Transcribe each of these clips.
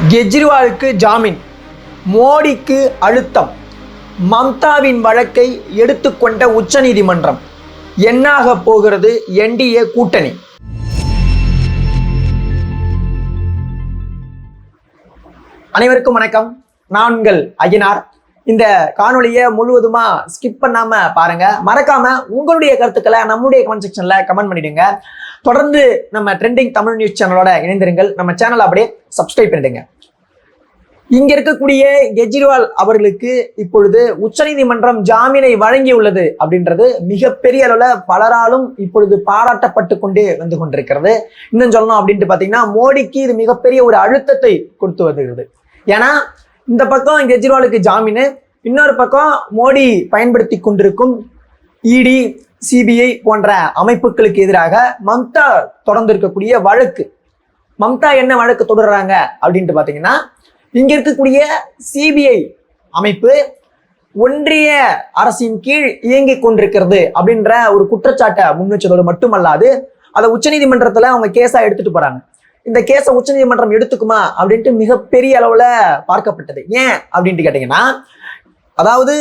கெஜ்ரிவாலுக்கு ஜாமீன், மோடிக்கு அழுத்தம், மம்தாவின் வழக்கை எடுத்துக்கொண்ட உச்சநீதிமன்றம். என்னாக போகிறது என்டிஏ கூட்டணி? அனைவருக்கும் வணக்கம். நான் உங்கள் ஐயனார். இந்த காணொலியை முழுவதுமா ஸ்கிப் பண்ணாம பாருங்க. மறக்காம உங்களுடைய கருத்துக்களை நம்முடைய கமெண்ட் செக்ஷன்ல கமெண்ட் பண்ணிடுங்க. தொடர்ந்து நம்ம ட்ரெண்டிங் தமிழ் நியூஸ் சேனலோட இணைந்திருங்கள். நம்ம சேனலை அப்படியே சப்ஸ்கிரைப் பண்ணிடுங்க. இங்க இருக்கக்கூடிய கெஜ்ரிவால் அவர்களுக்கு இப்பொழுது உச்சநீதிமன்றம் ஜாமீனை வழங்கியுள்ளது அப்படின்றது மிகப்பெரிய அளவுல பலராலும் இப்பொழுது பாராட்டப்பட்டு கொண்டே வந்து கொண்டிருக்கிறது. இன்னும் சொல்லணும் அப்படின்ட்டு பாத்தீங்கன்னா, மோடிக்கு இது மிகப்பெரிய ஒரு அழுத்தத்தை கொடுத்து வருகிறது. ஏன்னா இந்த பக்கம் கெஜ்ரிவாலுக்கு ஜாமீன், இன்னொரு பக்கம் மோடி பயன்படுத்தி கொண்டிருக்கும் இடி, சிபிஐ போன்ற அமைப்புகளுக்கு எதிராக மம்தா தொடர்ந்து இருக்கக்கூடிய வழக்கு. மம்தா என்ன வழக்கு தொடர்றாங்க அப்படின்ட்டு பாத்தீங்கன்னா, இங்க இருக்கக்கூடிய சிபிஐ அமைப்பு ஒன்றிய அரசின் கீழ் இயங்கிக் கொண்டிருக்கிறது அப்படின்ற ஒரு குற்றச்சாட்டை முன் வச்சதோடு மட்டுமல்லாது, அதை உச்சநீதிமன்றத்துல அவங்க கேஸா எடுத்துட்டு போறாங்க. இந்த கேஸை உச்சநீதிமன்றம் எடுத்துக்குமா அப்படின்ட்டு மிகப்பெரிய அளவுல பார்க்கப்பட்டது. ஏன் அப்படின்ட்டு கேட்டீங்கன்னா, அதாவது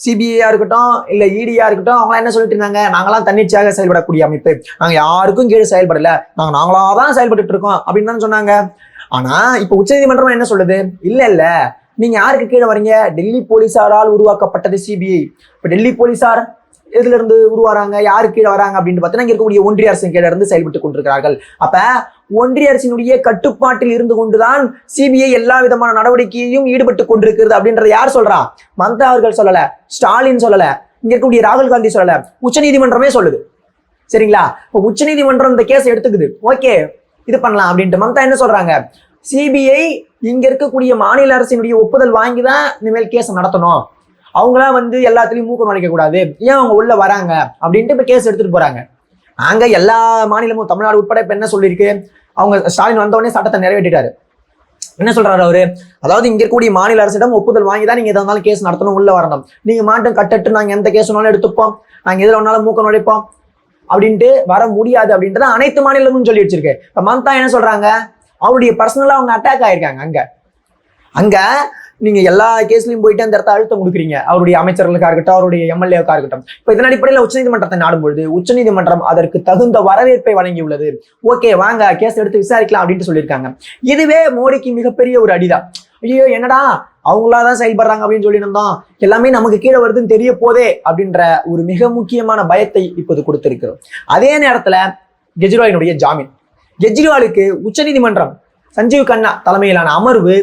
சிபிஐயா இருக்கட்டும் இல்ல இடியா இருக்கட்டும், அவங்க என்ன சொல்லிட்டு இருந்தாங்க, நாங்களாம் தன்னிச்சையாக செயல்படக்கூடிய அமைப்பு, நாங்க யாருக்கும் கீழே செயல்படல, நாங்களாதான் செயல்பட்டு இருக்கோம் அப்படின்னு தான் சொன்னாங்க. ஆனா இப்ப உச்சநீதிமன்றம் என்ன சொல்லுது, இல்ல நீங்க யாருக்கு கீழே வரீங்க, டெல்லி போலீசாரால் உருவாக்கப்பட்டது சிபிஐ. இப்ப டெல்லி போலீசார் எதுல இருந்து உருவாராங்க, யாரு கீழே வராங்க அப்படின்னு பார்த்தீங்கன்னா, இங்க இருக்கக்கூடிய ஒன்றிய அரசின் கீழே இருந்து செயல்பட்டு கொண்டிருக்கிறார்கள். அப்ப ஒன்றிய அரசினுடைய கட்டுப்பாட்டில் இருந்து கொண்டுதான் சிபிஐ எல்லா விதமான நடவடிக்கையையும் ஈடுபட்டு கொண்டிருக்கிறது அப்படின்றத யார் சொல்றா? மம்தா அவர்கள் சொல்லல, ஸ்டாலின் சொல்லல, இங்க இருக்கக்கூடிய ராகுல் காந்தி சொல்லல, உச்சநீதிமன்றமே சொல்லுது. சரிங்களா? இப்போ உச்சநீதிமன்றம் இந்த கேஸ் எடுத்துக்குது, ஓகே இது பண்ணலாம் அப்படின்ட்டு. மம்தா என்ன சொல்றாங்க, சிபிஐ இங்க இருக்கக்கூடிய மாநில அரசினுடைய ஒப்புதல் வாங்கிதான் இனிமேல் கேஸ் நடத்தணும், அவங்களாம் வந்து எல்லாத்துலயும் மூக்க நுழைக்க கூடாது, ஏன் அவங்க உள்ள வராங்க அப்படின்ட்டு இப்ப கேஸ் எடுத்துட்டு போறாங்க. நாங்க எல்லா மாநிலமும் தமிழ்நாடு உட்பட இப்ப என்ன சொல்லியிருக்கு, அவங்க ஸ்டாலின் வந்தவொடனே சட்டத்தை நிறைவேற்றிட்டாரு. என்ன சொல்றாரு அவரு, அதாவது இங்க இருக்கக்கூடிய மாநில அரசிடம் ஒப்புதல் வாங்கிதான் நீங்க எதா இருந்தாலும் கேஸ் நடத்தணும், உள்ள வரணும், நீங்க மாட்டும் கட்டட்டு நாங்க எந்த கேஸ் வேணாலும் எடுத்துப்போம், நாங்க எதுல வேணாலும் மூக்க நுழைப்போம் அப்படின்ட்டு வர முடியாது அப்படின்றத அனைத்து மாநிலமும் சொல்லி வச்சிருக்கு. இப்ப மம்தா என்ன சொல்றாங்க, அவருடைய பர்சனலா அவங்க அட்டாக் ஆயிருக்காங்க. அங்க நீங்க எல்லா கேஸ்லயும் போயிட்டு அந்த இடத்த அழுத்தம் கொடுக்குறீங்க, அவருடைய அமைச்சர்களுக்கா இருக்கட்டும், அவருடைய எம்எல்ஏக்கா இருக்கட்டும். இப்ப இதன் அடிப்படையில் உச்சநீதிமன்றத்தை நாடும்பொழுது உச்சநீதிமன்றம் அதற்கு தகுந்த வரவேற்பை வழங்கியுள்ளது. ஓகே வாங்க கேஸ் எடுத்து விசாரிக்கலாம் அப்படின்ட்டு சொல்லியிருக்காங்க. இதுவே மோடிக்கு மிகப்பெரிய ஒரு அடிதான். ஐயோ என்னடா அவங்களாதான் செயல்படுறாங்க அப்படின்னு சொல்லி இருந்தோம், எல்லாமே நமக்கு கீழே வருதுன்னு தெரிய போதே அப்படின்ற ஒரு மிக முக்கியமான பயத்தை இப்போது கொடுத்திருக்கிறோம். அதே நேரத்துல கெஜ்ரிவாலினுடைய ஜாமீன், கெஜ்ரிவாலுக்கு உச்சநீதிமன்றம் சஞ்சீவ் கண்ணா தலைமையிலான அமர்வு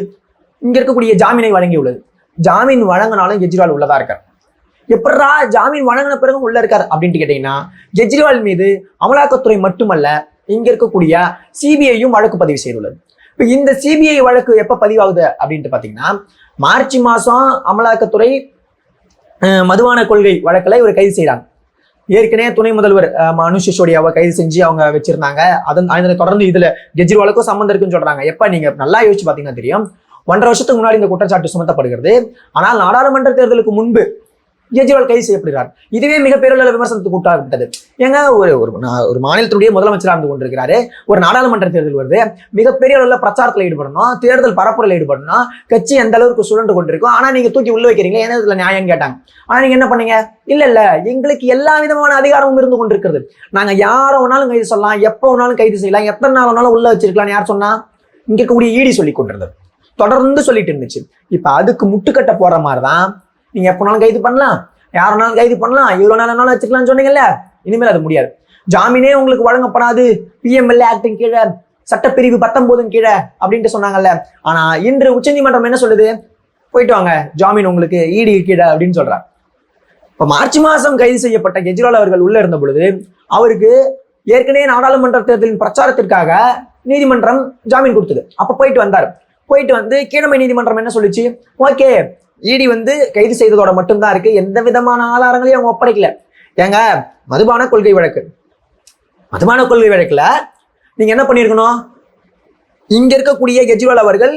இங்க இருக்கக்கூடிய ஜாமீனை வழங்கியுள்ளது. ஜாமீன் வழங்கினாலும் கெஜ்ரிவால் உள்ளதா இருக்கார். எப்படா ஜாமீன் வழங்கின பிறகு உள்ள இருக்கார் அப்படின்ட்டு கேட்டீங்கன்னா, கெஜ்ரிவால் மீது அமலாக்கத்துறை மட்டுமல்ல இங்க இருக்கக்கூடிய சிபிஐயும் வழக்கு பதிவு செய்துள்ளது. இப்ப இந்த சிபிஐ வழக்கு எப்ப பதிவாகுது அப்படின்ட்டு பாத்தீங்கன்னா, மார்ச் மாசம் அமலாக்கத்துறை மதுபான கொள்கை வழக்குல இவர் கைது செய்யறாங்க. ஏற்கனவே துணை முதல்வர் மனுஷ் சிசோடியாவை கைது செஞ்சு அவங்க வச்சிருந்தாங்க. அதனை தொடர்ந்து இதுல கெஜ்ரிவாலுக்கும் சம்பந்தம் இருக்குன்னு சொல்றாங்க. எப்ப நீங்க நல்லா யோசிச்சு பாத்தீங்கன்னா தெரியும், 1.5 வருஷத்துக்கு முன்னாடி இந்த குற்றச்சாட்டு சுமத்தப்படுகிறது. ஆனால் நாடாளுமன்ற தேர்தலுக்கு முன்பு கெஜ்ரிவால் கைது செய்யப்படுகிறார். இதுவே மிகப்பெரிய விமர்சனத்துக்கு உட்பட்டது. ஏங்க ஒரு மாநிலத்தினுடைய முதலமைச்சராக இருந்து கொண்டிருக்கிறாரு, ஒரு நாடாளுமன்ற தேர்தல் வருது, மிகப்பெரிய அளவுல பிரச்சாரத்தில் ஈடுபடணும், தேர்தல் பரப்புரையில் ஈடுபடணும், கட்சி எந்த அளவுக்கு சுழன்று கொண்டிருக்கும், ஆனா நீங்க தூக்கி உள்ள வைக்கிறீங்க, ஏன்னா இதுல நியாயம் கேட்டாங்க. ஆனா நீங்க என்ன பண்ணீங்க, இல்ல எங்களுக்கு எல்லா விதமான அதிகாரமும் இருந்து கொண்டிருக்கிறது, நாங்க யாரை வேணாலும் கைது சொல்லலாம், எப்ப வேணாலும் கைது செய்யலாம், எத்தனை நாள் வேணாலும் உள்ள வச்சிருக்கலாம், யார் சொன்னா? இங்க இருக்கக்கூடிய இடி சொல்லி கொண்டிருந்தது, தொடர்ந்து சொல்லிட்டு இருந்துச்சு. இப்ப அதுக்கு முட்டுக்கட்ட போற மாதிரிதான், நீங்க எப்பனாலும் கைது பண்ணலாம், யாருனாலும் கைது பண்ணலாம், இவ்வளவு நேரம் வச்சுக்கலாம்னு சொன்னீங்கல்ல, இனிமேல் அது முடியாது. ஜாமீனே உங்களுக்கு வழங்கப்படாது, பிஎம்எல்ஏ ஆக்டின் கீழே, சட்டப்பிரிவு 19 கீழே அப்படின்ட்டு சொன்னாங்கல்ல. ஆனா இன்று உச்சநீதிமன்றம் என்ன சொல்லுது, போயிட்டு வாங்க ஜாமீன் உங்களுக்கு இடி கீழே அப்படின்னு சொல்றாங்க. இப்ப மார்ச் மாசம் கைது செய்யப்பட்ட கெஜ்ரிவால் அவர்கள் உள்ள இருந்த பொழுது அவருக்கு ஏற்கனவே நாடாளுமன்ற தேர்தலின் பிரச்சாரத்திற்காக நீதிமன்றம் ஜாமீன் கொடுத்தது. அப்ப போயிட்டு வந்தார். போயிட்டு வந்து கீழமை நீதிமன்றம் என்ன சொல்லிச்சு, ஓகே இடி வந்து கைது செய்ததோட மட்டும்தான் இருக்கு, எந்த விதமான ஆதாரங்களையும் அவங்க ஒப்படைக்கல. ஏங்க மதுபான கொள்கை வழக்குல நீங்க என்ன பண்ணிருக்கணும், இங்க இருக்கக்கூடிய கெஜ்ரிவால் அவர்கள்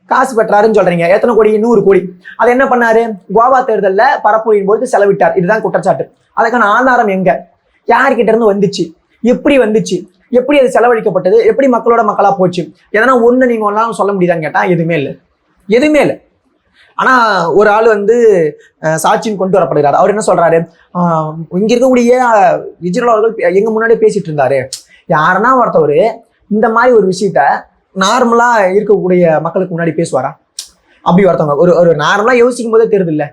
காசு பெற்றாருன்னு சொல்றீங்க, எத்தனை கோடி? 100 கோடி. அதை என்ன பண்ணாரு, கோவா தேர்தல்ல பரப்புரையின் போது செலவிட்டார், இதுதான் குற்றச்சாட்டு. அதுக்கான ஆதாரம் எங்க, யார்கிட்ட இருந்து வந்துச்சு, எப்படி வந்துச்சு, எப்படி அது செலவழிக்கப்பட்டது, எப்படி மக்களோட மக்களா போச்சு, எதனா ஒண்ணு நீங்க ஒன்னாலும் சொல்ல முடியுதான்னு கேட்டா எதுவுமே இல்லை, எதுவுமே இல்லை. ஆனா ஒரு ஆள் வந்து சாட்சின்னு கொண்டு வரப்படுகிறார். அவர் என்ன சொல்றாரு, இங்க இருக்கக்கூடிய விஜய் அவர்கள் எங்க முன்னாடியே பேசிட்டு இருந்தாரு. யாருன்னா ஒருத்தவர் இந்த மாதிரி ஒரு விஷயத்த நார்மலா இருக்கக்கூடிய மக்களுக்கு முன்னாடி பேசுவாரா? அப்படி ஒருத்தவங்க ஒரு நார்மலா யோசிக்கும் போதே தெரியுது இல்ல,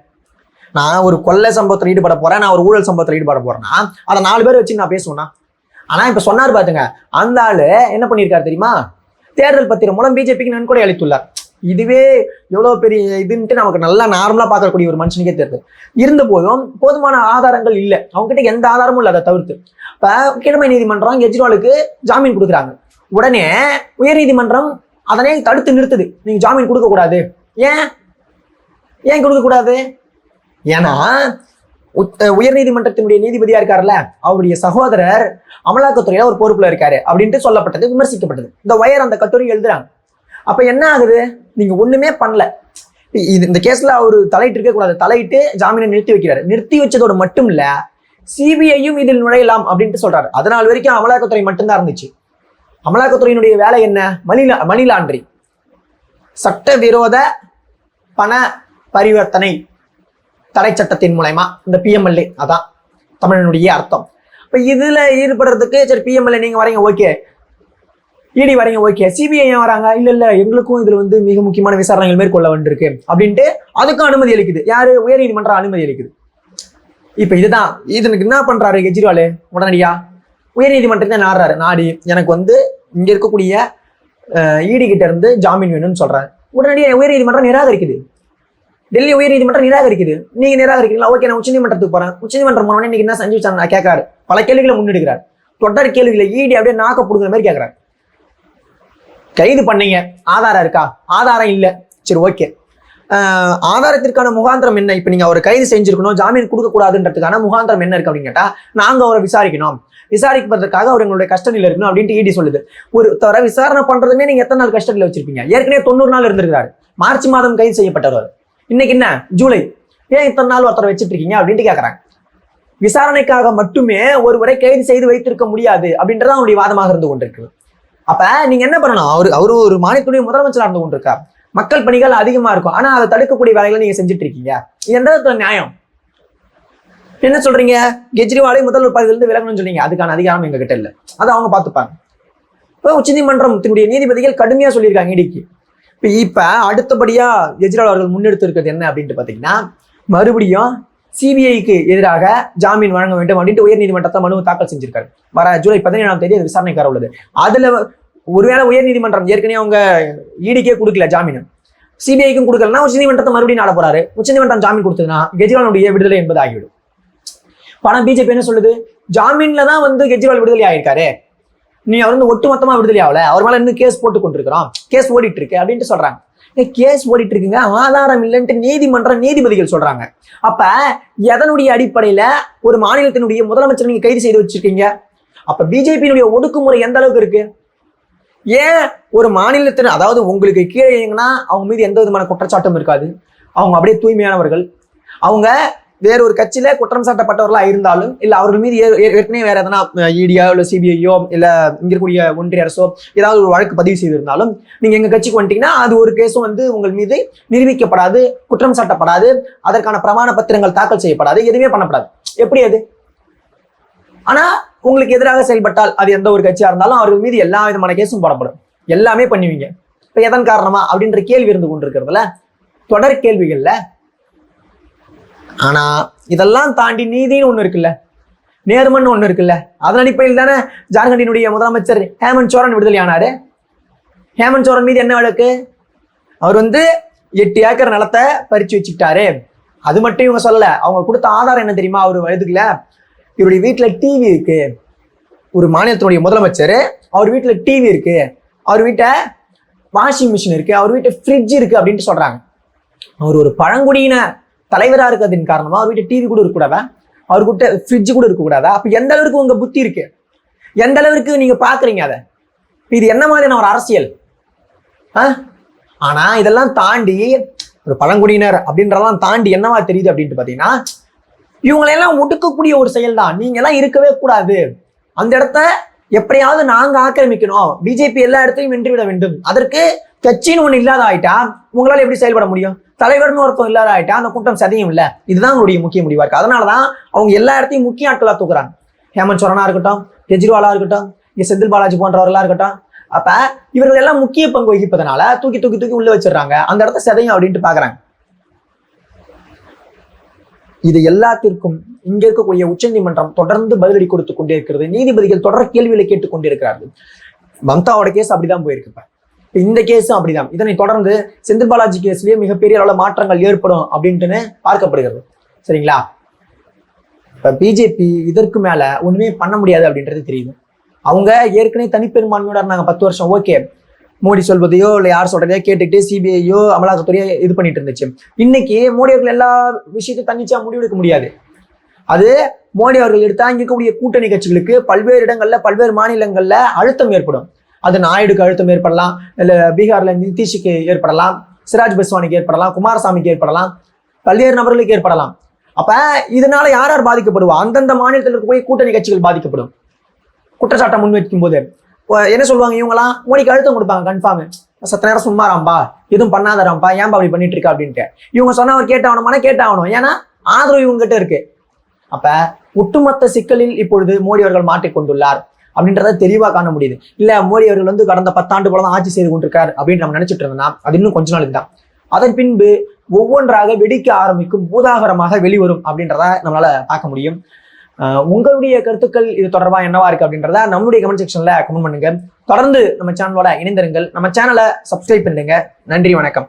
நான் ஒரு கொள்ளை சம்பவத்தில் ஈடுபட போறேன், நான் ஒரு ஊழல் சம்பவத்தில் ஈடுபட போறேன்னா அதை 4 பேர் வச்சு நான் பேசுவேன்னா. ஆனா இப்ப சொன்னார் பாத்துங்க, அந்த ஆளு என்ன பண்ணியிருக்காரு தெரியுமா, தேர்தல் பத்திரம் மூலம் பிஜேபிக்கு நன்கொடை அளித்துள்ளார். இதுவே எவ்வளவு பெரிய இதுன்ட்டு நமக்கு நல்லா நார்மலா பார்க்கக்கூடிய ஒரு மனுஷனுக்கே தெரியுது. இருந்த போதும் போதுமான ஆதாரங்கள் இல்லை, அவங்க கிட்ட எந்த ஆதாரமும் இல்லை. அதை தவிர்த்து இப்ப கீழமை நீதிமன்றம் கெஜ்ரிவாலுக்கு ஜாமீன் கொடுக்குறாங்க. உடனே உயர் நீதிமன்றம் அதனை தடுத்து நிறுத்துது, நீங்க ஜாமீன் கொடுக்க கூடாது. ஏன் ஏன் கொடுக்க கூடாது? ஏன்னா உயர் நீதிமன்றத்தினுடைய நீதிபதியா இருக்காருல்ல, அவருடைய சகோதரர் அமலாக்கத்துறையில ஒரு பொறுப்புல இருக்காரு அப்படின்ட்டு சொல்லப்பட்டது, விமர்சிக்கப்பட்டது. இந்த வயர் அந்த கட்டுரை எழுதுறாங்க. அப்ப என்ன ஆகுது, நீங்க ஒண்ணுமே பண்ணல. இந்த கேஸ்ல அவரு தலையிட்டு இருக்க கூடாது, தலையிட்டு ஜாமீனை நிறுத்தி வைக்கிறாரு. நிறுத்தி வச்சதோட மட்டும் இல்ல, சிபிஐயும் இதில் நுழையலாம் அப்படின்ட்டு சொல்றாரு. அதனால் வரைக்கும் அமலாக்கத்துறை மட்டும்தான் இருந்துச்சு. அமலாக்கத்துறையினுடைய வேலை என்ன, மணி லாண்டரி, சட்டவிரோத பண பரிவர்த்தனை தடை சட்டத்தின் மூலமா இந்த பிஎம்எல்ஏ, அதான் தமிழனுடைய அர்த்தம். இப்ப இதுல ஈடுபடுறதுக்கு சரி பிஎம்எல்ஏ நீங்க வரீங்க ஓகே, இடி வரீங்க ஓகே, சிபிஐ ஏன் வராங்க, இல்ல எங்களுக்கும் இதுல வந்து மிக முக்கியமான விசாரணைகள் மேற்கொள்ள வேண்டியிருக்கு அப்படின்ட்டு அதுக்கும் அனுமதி அளிக்குது. யாரு, உயர் நீதிமன்றம் அனுமதி அளிக்குது. இப்ப இதுதான் இதுக்கு என்ன பண்றாரு கெஜ்ரிவால், உடனடியா உயர் நீதிமன்றத்தை நாடுறாரு. நாடி எனக்கு வந்து இங்க இருக்கக்கூடிய இடி கிட்ட இருந்து ஜாமீன் வேணும்னு சொல்றாரு. உடனடியாக உயர் நீதிமன்றம் நிராகரிக்குது. டெல்லி உயர் நீதிமன்றம் நிராகரிக்குது. நீங்க நிராகரிக்கிறீங்களா, ஓகே நான் உச்சநீதிமன்றத்துக்கு போறேன். உச்சநீதிமன்றம் போனோடனே இன்னைக்கு என்ன செஞ்சு வச்சாங்க கேட்காரு, பல கேள்விகளை முன்னெடுக்கிறார். தொடர் கேள்விகளை இடி அப்படியே நாக்க புடுங்குற மாதிரி கேட்கிறாரு. கைது பண்ணீங்க, ஆதாரம் இருக்கா, ஆதாரம் இல்லை, சரி ஓகே, ஆதாரத்திற்கான முகாந்திரம் என்ன, இப்ப நீங்க அவரை கைது செஞ்சிருக்கணும், ஜாமீன் கொடுக்க கூடாதுன்றதுக்கான முகாந்திரம் என்ன இருக்கு அப்படின்னு கேட்டா, நாங்க அவரை விசாரிக்கணும், விசாரிப்பதற்காக அவர் எங்களுடைய கஸ்டடியில் இருக்கணும் அப்படின்ட்டு இடி சொல்லுது. ஒரு தவிர விசாரணை பண்றதுமே நீங்க எத்தனை நாள் கஸ்டடியில் வச்சிருப்பீங்க? ஏற்கனவே 90 நாள் இருந்திருக்காரு. மார்ச் மாதம் கைது செய்யப்பட்டவர், இன்னைக்கு என்ன ஜூலை, ஏன் இத்தனை நாள் ஒருத்தரை வச்சிட்டு இருக்கீங்க அப்படின்ட்டு கேட்கறாங்க. விசாரணைக்காக மட்டுமே ஒருவரை கைது செய்து வைத்திருக்க முடியாது அப்படின்றது அவனுடைய வாதமாக இருந்து கொண்டிருக்கு. அப்ப நீங்க என்ன பண்ணணும், அவரு ஒரு மாநிலத்துடைய முதலமைச்சராக இருந்து கொண்டிருக்கார். மக்கள் பணிகள் அதிகமா இருக்கும், ஆனா அதை தடுக்கக்கூடிய வேலைகளை நீங்க செஞ்சுட்டு இருக்கீங்க. எந்த நியாயம்? என்ன சொல்றீங்க, கெஜ்ரிவாலை முதல்வர் பதவியிலிருந்து விலகணும்னு சொன்னீங்க, அதுக்கான அதிகாரம் எங்க கிட்ட இல்லை, அதை அவங்க பார்த்துப்பாங்க. இப்போ உச்சநீதிமன்றத்தினுடைய நீதிபதிகள் கடுமையா சொல்லியிருக்காங்க இடிக்கு. இப்ப அடுத்தபடியா கெஜ்ரிவால் அவர்கள் முன்னெடுத்து இருக்கிறது என்ன அப்படின்ட்டு பாத்தீங்கன்னா, மறுபடியும் சிபிஐக்கு எதிராக ஜாமீன் வழங்க வேண்டும் அப்படின்ட்டு உயர் நீதிமன்றத்தை மனு தாக்கல் செஞ்சிருக்காரு. வர ஜூலை 17ஆம் தேதி அது விசாரணைக்கார உள்ளது. அதுல ஒருவேளை உயர் நீதிமன்றம் ஏற்கனவே அவங்க ஈடிக்கே கொடுக்கல ஜாமீன், சிபிஐக்கும் கொடுக்கலன்னா உச்சநீதிமன்றத்தை மறுபடியும் நாட போறாரு. உச்சநீதிமன்றம் ஜாமீன் கொடுத்ததுன்னா கெஜ்ரிவாலுடைய விடுதலை என்பது ஆகிவிடும். பணம் பிஜேபி என்ன சொல்லுது, ஜாமீன்ல தான் வந்து கெஜ்ரிவால் விடுதலை ஆயிருக்காரு, நீ அவர் வந்து ஒட்டுமொத்தமா விடுதலை ஆகல, அவர் மேல இன்னும் கேஸ் போட்டு கொண்டிருக்கிறோம், கேஸ் ஓடிட்டு இருக்கு அப்படின்ட்டு சொல்றாங்க. கேஸ் ஓடிட்டு இருக்குங்க, ஆதாரம் இல்லைன்ட்டு நீதிமன்றம் நீதிபதிகள் சொல்றாங்க. அப்ப எதனுடைய அடிப்படையில ஒரு மாநிலத்தினுடைய முதலமைச்சர் நீங்க கைது செய்து வச்சிருக்கீங்க? அப்ப பிஜேபியினுடைய ஒடுக்குமுறை எந்த அளவுக்கு இருக்கு? ஏன் ஒரு மாநிலத்தின், அதாவது உங்களுக்கு கீழே இயங்கினா அவங்க மீது எந்த விதமான குற்றச்சாட்டும் இருக்காது, அவங்க அப்படியே தூய்மையானவர்கள், அவங்க வேற ஒரு கட்சியில குற்றம் சாட்டப்பட்டவர்களா இருந்தாலும் இல்ல அவர்கள் மீது ஏற்கனவே வேற எதனா இடியோ இல்ல சிபிஐயோ இல்ல இங்க இருக்கக்கூடிய ஒன்றிய அரசோ ஏதாவது ஒரு வழக்கு பதிவு செய்திருந்தாலும் நீங்க எங்க கட்சிக்கு வந்துட்டீங்கன்னா அது ஒரு கேஸும் வந்து உங்கள் மீது நிரூபிக்கப்படாது, குற்றம் சாட்டப்படாது, அதற்கான பிரமாண பத்திரங்கள் தாக்கல் செய்யப்படாது, எதுவுமே பண்ணப்படாது. எப்படி அது? ஆனா உங்களுக்கு எதிராக செயல்பட்டால் அது எந்த ஒரு கட்சியா இருந்தாலும் அவர்கள் மீது எல்லா விதமான கேஸும் போடப்படும், எல்லாமே பண்ணுவீங்க. இப்ப எதன் காரணமா அப்படின்ற கேள்வி இருந்து கொண்டிருக்கிறதுல தொடர் கேள்விகள்ல. ஆனா இதெல்லாம் தாண்டி நீதினு ஒண்ணு இருக்குல்ல, நேர்மன்னு ஒண்ணு இருக்குல்ல, அதன் அடிப்படையில் தானே ஜார்க்கண்டினுடைய முதலமைச்சர் ஹேமந்த் சோரன் விடுதலை ஆனாரு. ஹேமந்த் சோரன் மீது என்ன வழக்கு? அவர் வந்து 8 ஏக்கர் நிலத்தை பறிச்சு வச்சுக்கிட்டாரு. அது மட்டும் இவங்க சொல்லல, அவங்க கொடுத்த ஆதாரம் என்ன தெரியுமா, அவரு வயதுக்குல இவருடைய வீட்டுல டிவி இருக்கு, ஒரு மாநிலத்தினுடைய முதலமைச்சர் அவர் வீட்டுல டிவி இருக்கு, அவர் வீட்டை வாஷிங் மிஷின் இருக்கு, அவர் வீட்டை ஃப்ரிட்ஜ் இருக்கு அப்படின்ட்டு சொல்றாங்க. அவர் ஒரு பழங்குடியின தலைவரா இருக்கிறதின் காரணமா அவர் வீட்டு டிவி கூட இருக்கக்கூடாதா, அவர்கிட்ட ஃப்ரிட்ஜ் கூட இருக்கக்கூடாதா? அப்ப எந்த அளவுக்கு உங்க புத்தி இருக்கு, எந்த அளவுக்கு நீங்க பாக்குறீங்க அதை? இது என்ன மாதிரியான ஒரு அரசியல்? ஆனா இதெல்லாம் தாண்டி ஒரு பழங்குடியினர் அப்படின்றதெல்லாம் தாண்டி என்னவா தெரியுது அப்படின்ட்டு பாத்தீங்கன்னா, இவங்களெல்லாம் ஒடுக்கக்கூடிய ஒரு செயல் தான். நீங்க எல்லாம் இருக்கவே கூடாது, அந்த இடத்த எப்படியாவது நாங்க ஆக்கிரமிக்கணும், பிஜேபி எல்லா இடத்தையும் வென்றுவிட வேண்டும், அதற்கு கட்சின்னு ஒண்ணு இல்லாத ஆயிட்டா உங்களால எப்படி செயல்பட முடியும்? தலைவர்னு ஒருத்தம் இல்லாத ஆயிட்டா அந்த கூட்டம் சதியும் இல்ல. இதுதான் உங்களுடைய முக்கிய முடிவா இருக்கு. அதனாலதான் அவங்க எல்லா இடத்தையும் முக்கிய ஆட்களா தூக்குறாங்க. ஹேமந்த் சோரனா இருக்கட்டும், கெஜ்ரிவாலா இருக்கட்டும், இங்க செந்தில் பாலாஜி போன்றவர்களா இருக்கட்டும். அப்ப இவர்கள் எல்லாம் முக்கிய பங்கு வகிப்பதனால தூக்கி தூக்கி தூக்கி உள்ள வச்சிடறாங்க, அந்த இடத்த சதையும் அப்படின்ட்டு பாக்குறாங்க. இது எல்லாத்திற்கும் இங்க இருக்கக்கூடிய உச்ச நீதிமன்றம் தொடர்ந்து பதிலடி கொடுத்து கொண்டே இருக்கிறது. நீதிபதிகள் தொடர் கேள்விகளை கேட்டுக் கொண்டே இருக்கிறார்கள். மம்தாவோட கேஸ் அப்படிதான் போயிருக்கு. இந்த கேஸும் அப்படிதான். இதனை தொடர்ந்து செந்தில் பாலாஜி கேஸ்லயே மிகப்பெரிய அளவுல மாற்றங்கள் ஏற்படும் அப்படின்ட்டு பார்க்கப்படுகிறது. சரிங்களா? இப்ப பிஜேபி இதற்கு மேல ஒண்ணுமே பண்ண முடியாது அப்படின்றது தெரியுது. அவங்க ஏற்கனவே தனிப்பெரும்பான்மையோட இருந்தாங்க 10 வருஷம். ஓகே, மோடி சொல்வதையோ இல்லை யார் சொல்றதையோ கேட்டுட்டு சிபிஐயோ அமலாக்கத்துறையோ இது பண்ணிட்டு இருந்துச்சு. இன்னைக்கு மோடி அவர்கள் எல்லா விஷயத்தையும் தன்னிச்சா முடிவெடுக்க முடியாது. அது மோடி அவர்கள் எடுத்தா இங்க இருக்கக்கூடிய கூட்டணி கட்சிகளுக்கு பல்வேறு இடங்கள்ல பல்வேறு மாநிலங்கள்ல அழுத்தம் ஏற்படும். அது நாயுடுக்கு அழுத்தம் ஏற்படலாம், இல்ல பீகார்ல நிதிஷுக்கு ஏற்படலாம், சிராஜ் பஸ்வானிக்கு ஏற்படலாம், குமாரசாமிக்கு ஏற்படலாம், பல்வேறு நபர்களுக்கு ஏற்படலாம். அப்ப இதனால யார் யார் பாதிக்கப்படுவா? அந்தந்த மாநிலத்தில் இருக்கக்கூடிய கூட்டணி கட்சிகள் பாதிக்கப்படும். குற்றச்சாட்டை முன்வைக்கும் போது என்ன சொல்லுவாங்க? இவங்கலாம் மோடிக்கு அழுத்தம் கொடுப்பாங்க. கன்ஃபார்ம் சத்த நேரம் சும்மாராம்பா, எதுவும் பண்ணாதராம்பா, ஏன்பா அப்படி பண்ணிட்டு இருக்கா அப்படின்ட்டு. இவங்க சொன்னா அவர் கேட்டாகணுமான கேட்டாகணும். ஏன்னா ஆதரவு இவங்க கிட்ட இருக்கு. அப்ப ஒட்டுமொத்த சிக்கலில் இப்பொழுது மோடி அவர்கள் மாட்டிக்கொண்டுள்ளார் அப்படின்றத தெளிவா காண முடியுது. இல்ல மோடி அவர்கள் கடந்த 10 ஆண்டு போல தான் ஆட்சி செய்து கொண்டிருக்காரு அப்படின்னு நம்ம நினைச்சிட்டு இருந்தோம்னா அது இன்னும் கொஞ்ச நாளுக்கு தான். அதன் பின்பு ஒவ்வொன்றாக வெடிக்க ஆரம்பிக்கும், பூதாகரமாக வெளிவரும் அப்படின்றத நம்மளால பார்க்க முடியும். உங்களுடைய கருத்துக்கள் இது தொடர்பா என்னவா இருக்கு அப்படின்றத நம்மளுடைய கமெண்ட் செக்ஷன்ல கமெண்ட் பண்ணுங்க. தொடர்ந்து நம்ம சேனலோட இணைந்திருங்கள். நம்ம சேனலை சப்ஸ்கிரைப் பண்ணுங்க. நன்றி, வணக்கம்.